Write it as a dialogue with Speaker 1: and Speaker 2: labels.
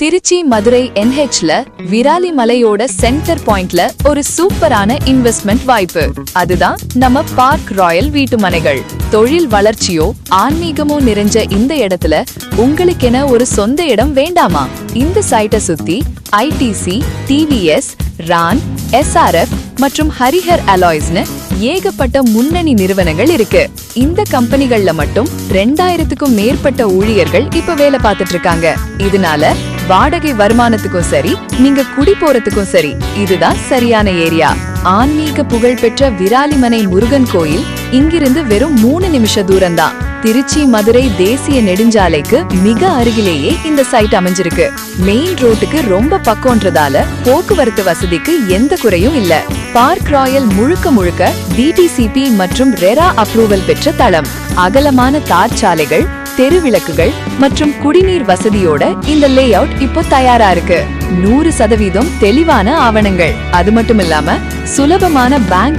Speaker 1: திருச்சி மதுரை NHல விராலி மலையோட சென்டர் பாயிண்ட்ல ஒரு சூப்பரான இன்வெஸ்ட்மெண்ட் வாய்ப்பு. அதுதான் நம்ம பார்க் ராயல் வீட்டுமனைகள். தொழில் வளர்ச்சியோ ஆன்மீகமோ நிறைஞ்ச இந்த இடத்துல உங்களுக்கென ஒரு சொந்த இடம் வேண்டாமா? இந்த சைட்டை சுத்தி ITC, TVS, ரான், SRF மற்றும் ஹரிஹர் அலாய்ஸ்னு ஏகப்பட்ட முன்னணி நிறுவனங்கள் இருக்கு. இந்த கம்பெனிகள்ல மட்டும் 2000க்கும் மேற்பட்ட ஊழியர்கள் இப்ப வேலை பார்த்துட்டு இருக்காங்க. இதனால வாடகை வருமானத்துக்கும் சரி, நீங்க குடி போறதுக்கும் சரி, இதுதான் சரியான ஏரியா. ஆன்மீக புகழ்பெற்ற விராலிமனை முருகன் கோயில் இங்கிருந்து வெறும் 3 நிமிஷ தூரம்தான். திருச்சி மதுரை தேசிய நெடுஞ்சாலைக்கு மிக அருகிலேயே இந்த சைட் அமைஞ்சிருக்கு. மெயின் ரோட்டுக்கு ரொம்ப பக்கம்ன்றதால போக்குவரத்து வசதிக்கு எந்த குறையும் இல்ல. பார்க் ராயல் முழுக்க முழுக்க DTCP மற்றும் ரெரா அப்ரூவல் பெற்ற தளம். அகலமான தார் சாலைகள், தெருவிளக்குகள் மற்றும் குடிநீர் வசதியோட இந்த லே அவுட் இப்போ தயாரா இருக்கு. 100% தெளிவான ஆவணங்கள். அது மட்டும் இல்லாம சுலபமான பேங்க்